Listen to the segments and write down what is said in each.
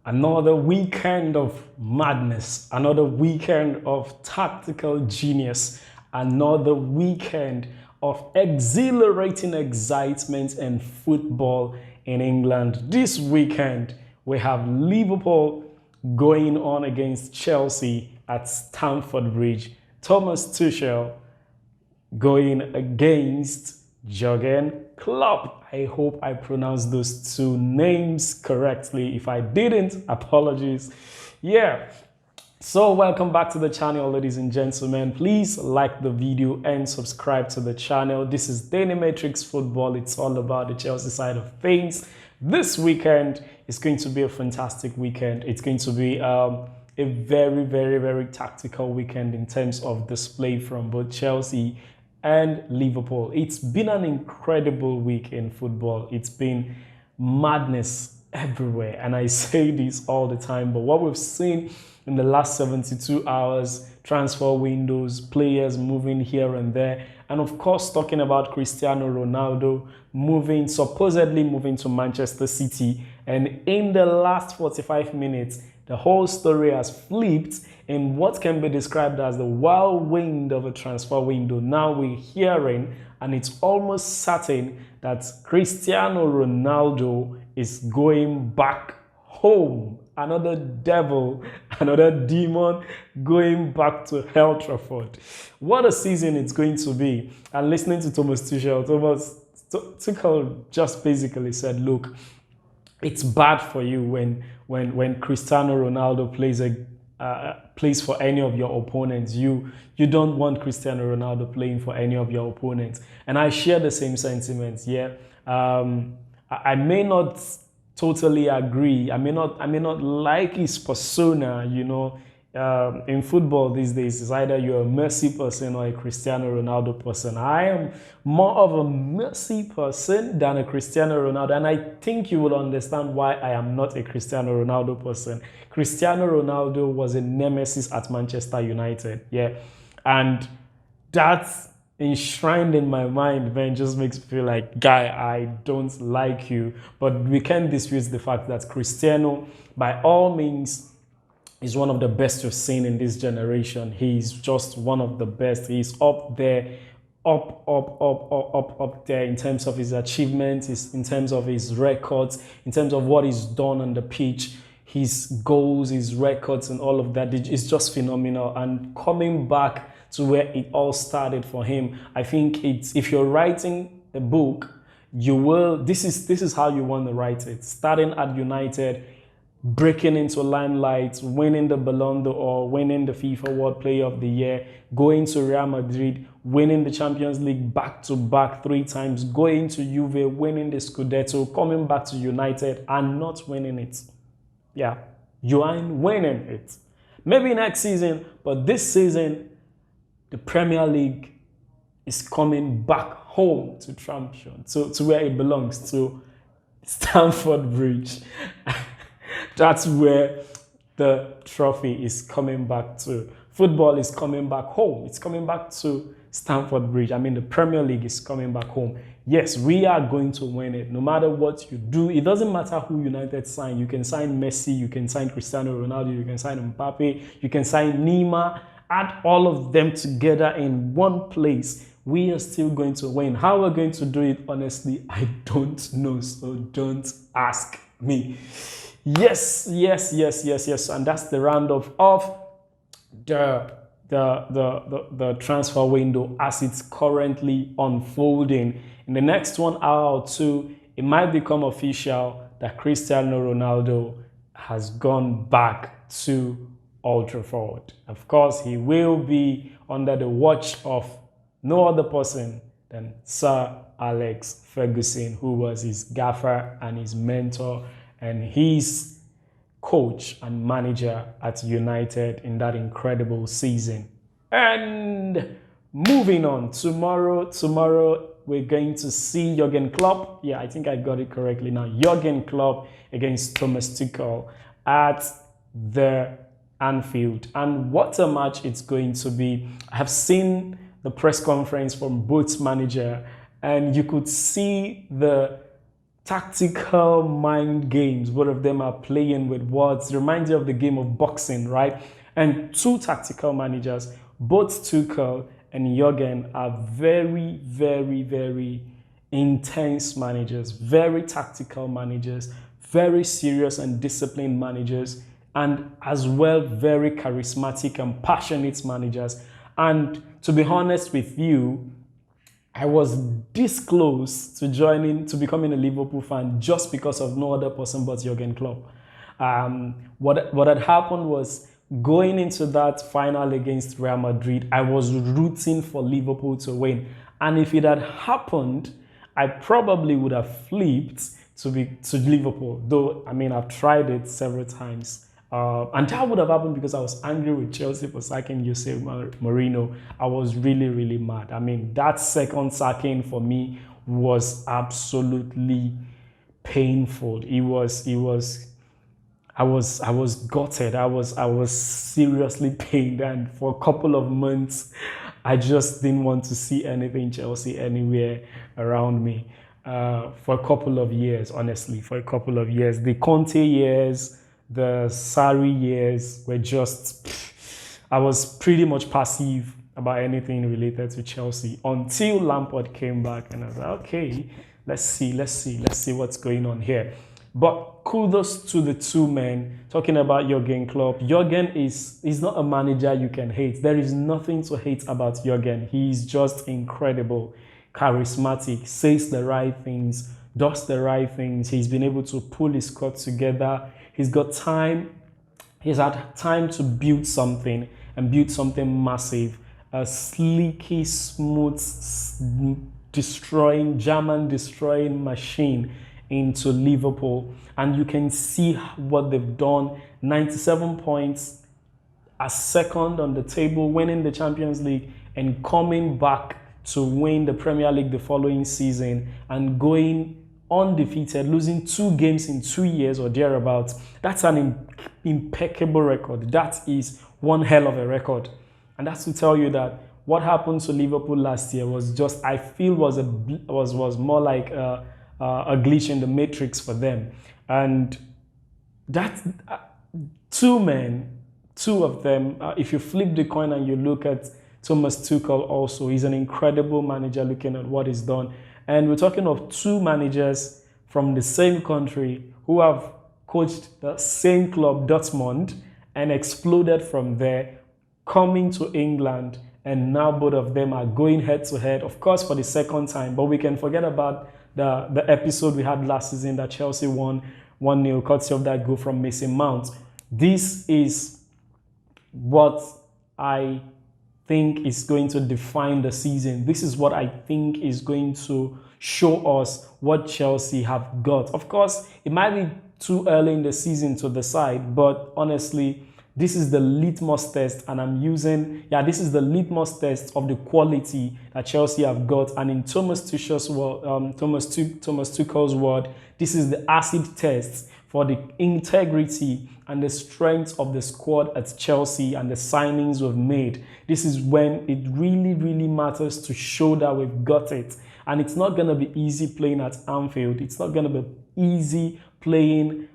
Another weekend of madness, another weekend of tactical genius, another weekend of exhilarating excitement and football in England. This weekend, we have Liverpool going on against Chelsea at Stamford Bridge. Thomas Tuchel going against Jurgen Klopp. I hope I pronounced those two names correctly. If I didn't, apologies. Yeah. So welcome back to the channel, ladies and gentlemen. Please like the video and subscribe to the channel. This is Daily Matrix Football. It's all about the Chelsea side of things. This weekend is going to be a fantastic weekend. It's going to be a very tactical weekend in terms of display from both Chelsea and Liverpool. It's been an incredible week in football. It's been madness everywhere, and I say this all the time, but what we've seen in the last 72 hours, transfer windows, players moving here and there, and of course talking about Cristiano Ronaldo supposedly moving to Manchester City, and in the last 45 minutes the whole story has flipped in what can be described as the whirlwind of a transfer window. Now we're hearing, and it's almost certain, that Cristiano Ronaldo is going back home. Another devil, another demon going back to Old Trafford. What a season it's going to be. And listening to Thomas Tuchel, Tuchel just basically said, look, it's bad for you when Cristiano Ronaldo plays for any of your opponents. You don't want Cristiano Ronaldo playing for any of your opponents. And I share the same sentiments. Yeah, I may not totally agree. I may not like his persona. You know, in football these days, it's either you're a Messi person or a Cristiano Ronaldo person. I am more of a Messi person than a Cristiano Ronaldo, and I think you will understand why I am not a Cristiano Ronaldo person. Cristiano Ronaldo was a nemesis at Manchester United, yeah, and that's enshrined in my mind, man, just makes me feel like, guy, I don't like you. But we can't dispute the fact that Cristiano, by all means, is one of the best we've seen in this generation. He's just one of the best. He's up there, up there in terms of his achievements, in terms of his records, in terms of what he's done on the pitch, his goals, his records, and all of that. It's just phenomenal. And coming back to where it all started for him, I think it's, if you're writing a book, you will, this is how you want to write it. Starting at United, breaking into limelight, winning the Ballon d'Or, winning the FIFA World Player of the Year, going to Real Madrid, winning the Champions League back-to-back 3 times, going to Juve, winning the Scudetto, coming back to United and not winning it. Yeah, you ain't winning it. Maybe next season, but this season, the Premier League is coming back home to champion, to where it belongs, to Stamford Bridge. That's where the trophy is coming back to. Football is coming back home. It's coming back to Stamford Bridge. I mean, the Premier League is coming back home. Yes, we are going to win it. No matter what you do, it doesn't matter who United sign. You can sign Messi, you can sign Cristiano Ronaldo, you can sign Mbappe, you can sign Neymar. Add all of them together in one place. We are still going to win. How we're going to do it, honestly, I don't know. So don't ask me. Yes. And that's the roundup of the transfer window as it's currently unfolding. In the next 1 hour or two, it might become official that Cristiano Ronaldo has gone back to Old Trafford. Of course, he will be under the watch of no other person than Sir Alex Ferguson, who was his gaffer and his mentor and his coach and manager at United in that incredible season. And moving on, tomorrow we're going to see Jurgen Klopp. Yeah, I think I got it correctly now. Jurgen Klopp against Thomas Tuchel at the Anfield. And what a match it's going to be. I have seen the press conference from both manager, and you could see the tactical mind games. Both of them are playing with words. Reminds you of the game of boxing, right? And two tactical managers, both Tuchel and Jurgen, are very, very, very intense managers, very tactical managers, very serious and disciplined managers, and as well, very charismatic and passionate managers. And to be honest with you, I was this close to to becoming a Liverpool fan just because of no other person but Jurgen Klopp. What had happened was going into that final against Real Madrid, I was rooting for Liverpool to win. And if it had happened, I probably would have flipped to Liverpool. Though, I mean, I've tried it several times. And that would have happened because I was angry with Chelsea for sacking Jose Mourinho. I was really, really mad. I mean, that second sacking for me was absolutely painful. I was gutted. I was seriously pained, and for a couple of months, I just didn't want to see anything Chelsea anywhere around me. For a couple of years, honestly, for a couple of years, the Conte years, the Sarri years were just, I was pretty much passive about anything related to Chelsea until Lampard came back, and I was like, okay, let's see what's going on here. But kudos to the two men. Talking about Jurgen Klopp, Jurgen is not a manager you can hate. There is nothing to hate about Jurgen. He's just incredible, charismatic, says the right things, does the right things. He's been able to pull his squad together. He's got time. He's had time to build something and build something massive. A sleeky, smooth, German destroying machine into Liverpool. And you can see what they've done. 97 points, a second on the table, winning the Champions League and coming back to win the Premier League the following season and going undefeated, losing 2 games in 2 years or thereabouts. That's an impeccable record. That is one hell of a record. And that's to tell you that what happened to Liverpool last year was just, I feel, was more like a glitch in the matrix for them. And that two of them, if you flip the coin and you look at Thomas Tuchel also, he's an incredible manager looking at what he's done. And we're talking of 2 managers from the same country who have coached the same club, Dortmund, and exploded from there, coming to England, and now both of them are going head to head, of course, for the second time. But we can forget about the episode we had last season that Chelsea won 1-0, courtesy of that goal from Mason Mount. This is what I think is going to define the season. This is what I think is going to show us what Chelsea have got. Of course, it might be too early in the season to decide, but honestly, this is the litmus test, and this is the litmus test of the quality that Chelsea have got. And in Thomas Tuchel's word, this is the acid test for the integrity and the strength of the squad at Chelsea and the signings we've made. This is when it really, really matters to show that we've got it. And it's not going to be easy playing at Anfield. It's not going to be easy playing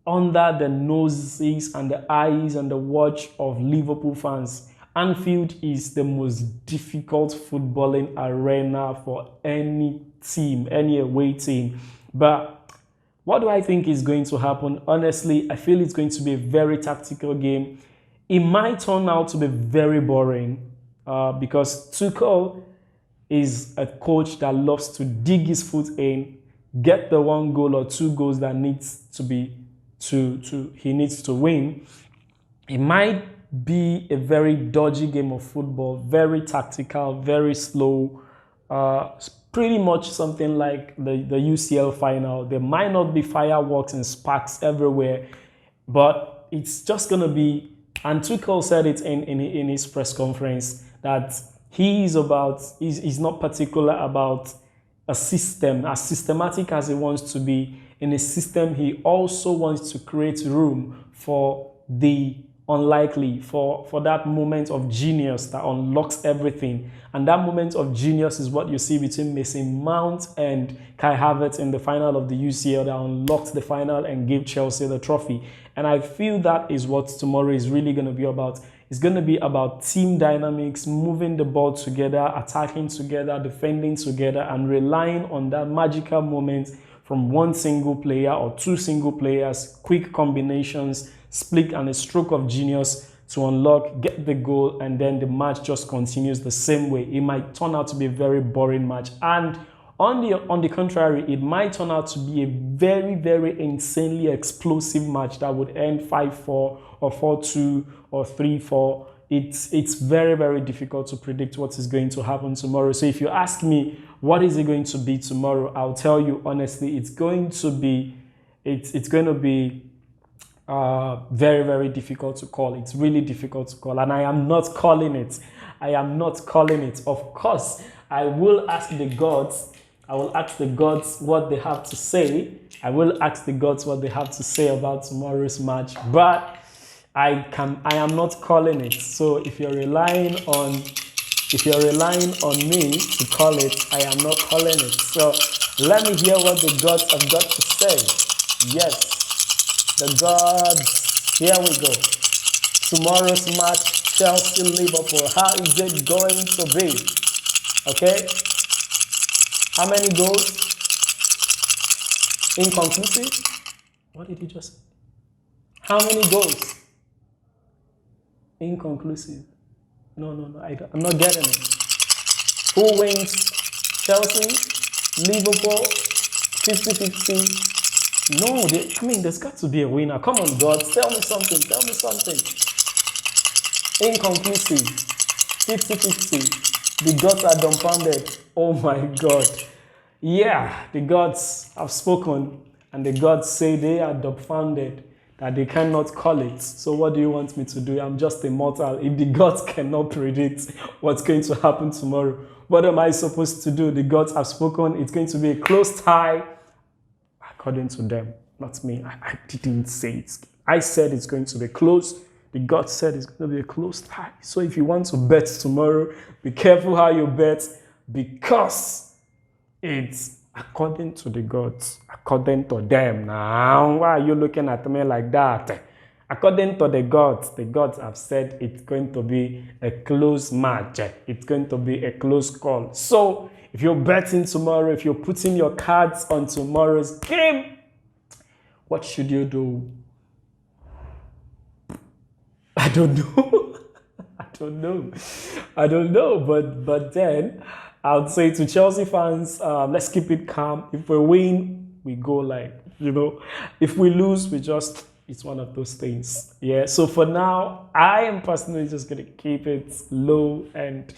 under the noses and the eyes and the watch of Liverpool fans. Anfield is the most difficult footballing arena for any team, any away team. But what do I think is going to happen? Honestly, I feel it's going to be a very tactical game. It might turn out to be very boring because Tuchel is a coach that loves to dig his foot in, get the 1 goal or 2 goals that needs to be he needs to win. It might be a very dodgy game of football, very tactical, very slow, pretty much something like the UCL final. There might not be fireworks and sparks everywhere, but it's just going to be, and Tuchel said it in his press conference, that he's not particular about a system, as systematic as he wants to be. In a system, he also wants to create room for the unlikely for that moment of genius that unlocks everything. And that moment of genius is what you see between Mason Mount and Kai Havertz in the final of the UCL that unlocked the final and gave Chelsea the trophy. And I feel that is what tomorrow is really going to be about. It's going to be about team dynamics, moving the ball together, attacking together, defending together, and relying on that magical moment from one single player or two single players, quick combinations, split and a stroke of genius to unlock, get the goal, and then the match just continues the same way. It might turn out to be a very boring match. And on the contrary, it might turn out to be a very, very insanely explosive match that would end 5-4 or 4-2 or 3-4. It's very, very difficult to predict what is going to happen tomorrow. So if you ask me, what is it going to be tomorrow? I'll tell you honestly, it's going to be very, very difficult to call. It's really difficult to call, and I am not calling it. I am not calling it. Of course, I will ask the gods. I will ask the gods what they have to say. I will ask the gods what they have to say about tomorrow's match, but I am not calling it. So if you're relying on me to call it, I am not calling it. So let me hear what the gods have got to say. Yes. The gods, here we go. Tomorrow's match, Chelsea-Liverpool. How is it going to be? Okay? How many goals? Inconclusive? What did he just say? How many goals? Inconclusive. No, I'm not getting it. Who wins? Chelsea? Liverpool? 50-50? No, there's got to be a winner. Come on, God, tell me something. Inconclusive. 50-50. The gods are dumbfounded. Oh my God. Yeah, the gods have spoken, and the gods say they are dumbfounded, that they cannot call it. So what do you want me to do? I'm just a mortal. If the gods cannot predict what's going to happen tomorrow, what am I supposed to do? The gods have spoken. It's going to be a close tie. According to them, not me. I didn't say it. I said it's going to be close. The God said it's going to be a close tie. So if you want to bet tomorrow, be careful how you bet, because it's according to the gods, according to them. Now, why are you looking at me like that? According to the gods have said it's going to be a close match. It's going to be a close call. So if you're betting tomorrow, if you're putting your cards on tomorrow's game, what should you do? I don't know. I don't know. But then I would say to Chelsea fans, let's keep it calm. If we win, we go like, if we lose, it's one of those things. Yeah. So for now, I am personally just going to keep it low, and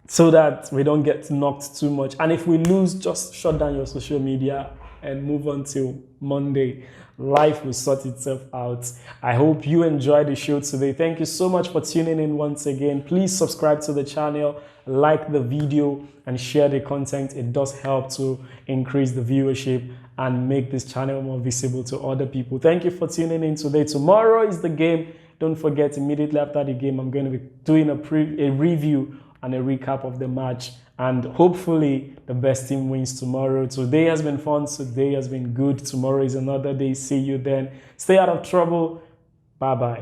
so that we don't get knocked too much. And if we lose, just shut down your social media and move on till Monday. Life will sort itself out. I hope you enjoyed the show today. Thank you so much for tuning in once again. Please subscribe to the channel, like the video, and share the content. It does help to increase the viewership and make this channel more visible to other people. Thank you for tuning in today. Tomorrow is the game. Don't forget, immediately after the game, I'm going to be doing a review and a recap of the match, and hopefully the best team wins tomorrow. Today has been fun. Today has been good. Tomorrow is another day. See you then. Stay out of trouble. Bye-bye.